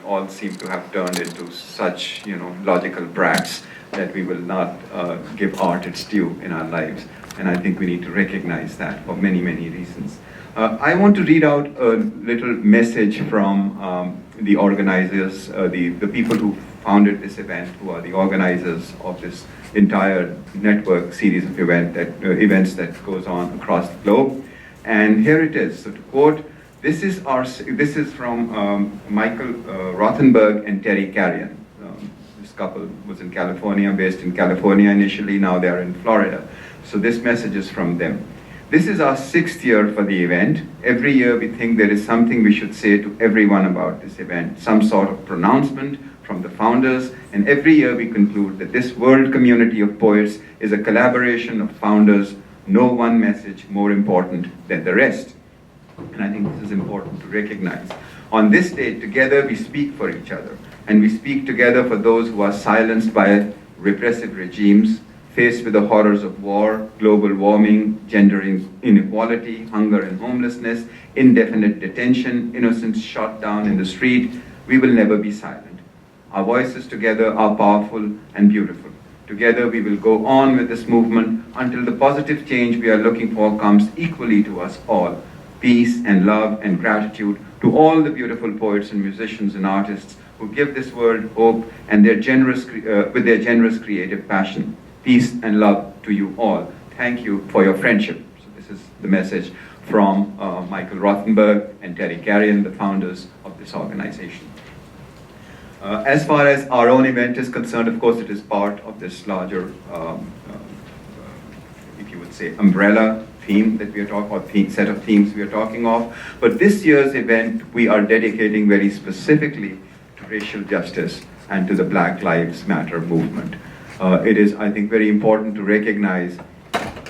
all seem to have turned into such, logical brats that we will not give art its due in our lives. And I think we need to recognize that for many, many reasons. I want to read out a little message from the organizers, the people who founded this event, who are the organizers of this entire network series of events that goes on across the globe. And here it is. So to quote, this is from Michael Rothenberg and Terry Carrion. This couple was in California, based in California initially, now they are in Florida. So this message is from them. This is our 6th year for the event. Every year we think there is something we should say to everyone about this event, some sort of pronouncement from the founders, and every year we conclude that this world community of poets is a collaboration of founders, no one message more important than the rest. And I think this is important to recognize. On this day, together we speak for each other, and we speak together for those who are silenced by repressive regimes, faced with the horrors of war, global warming, gender inequality, hunger and homelessness, indefinite detention, innocents shot down in the street. We will never be silent. Our voices together are powerful and beautiful. Together we will go on with this movement until the positive change we are looking for comes equally to us all. Peace and love and gratitude to all the beautiful poets and musicians and artists who give this world hope and with their generous creative passion. Peace and love to you all. Thank you for your friendship. So this is the message from Michael Rothenberg and Terry Carrion, the founders of this organization. As far as our own event is concerned, of course, it is part of this larger, if you would say, umbrella theme that we are talking, or set of themes we are talking of. But this year's event, we are dedicating very specifically to racial justice and to the Black Lives Matter movement. It is, I think, very important to recognize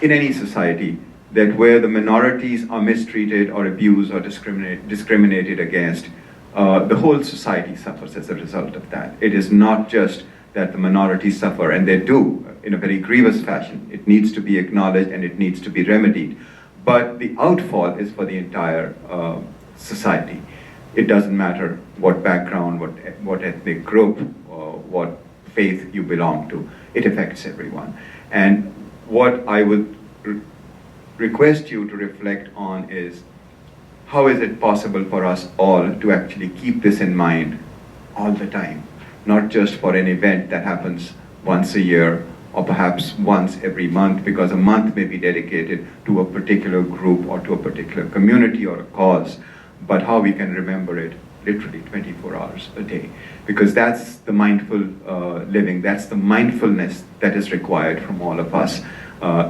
in any society that where the minorities are mistreated or abused or discriminated against, the whole society suffers as a result of that. It is not just that the minorities suffer, and they do in a very grievous fashion. It needs to be acknowledged and it needs to be remedied. But the outfall is for the entire society. It doesn't matter what background, what ethnic group, or what faith you belong to. It affects everyone. And what I would request you to reflect on is, how is it possible for us all to actually keep this in mind all the time? Not just for an event that happens once a year or perhaps once every month, because a month may be dedicated to a particular group or to a particular community or a cause, but how we can remember it literally 24 hours a day. Because that's the mindful living, that's the mindfulness that is required from all of us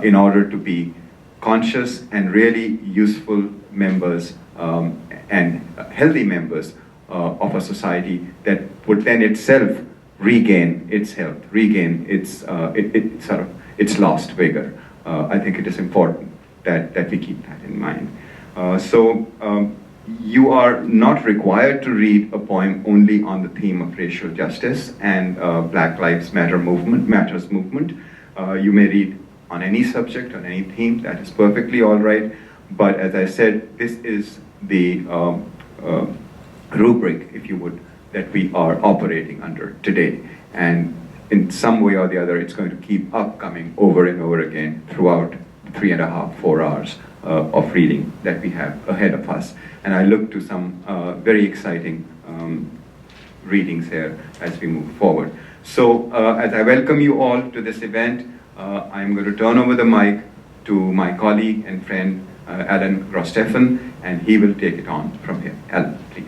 in order to be conscious and really useful members and healthy members of a society that would then itself regain its health, regain its lost vigor. I think it is important that we keep that in mind. You are not required to read a poem only on the theme of racial justice and Black Lives Matters movement. You may read on any subject, on any theme, that is perfectly all right. But as I said, this is the rubric, if you would, that we are operating under today. And in some way or the other, it's going to keep upcoming over and over again throughout 3.5, 4 hours of reading that we have ahead of us. And I look to some very exciting readings here as we move forward. So as I welcome you all to this event, I'm going to turn over the mic to my colleague and friend, Alan Grosteffen, and he will take it on from here. Alan, please.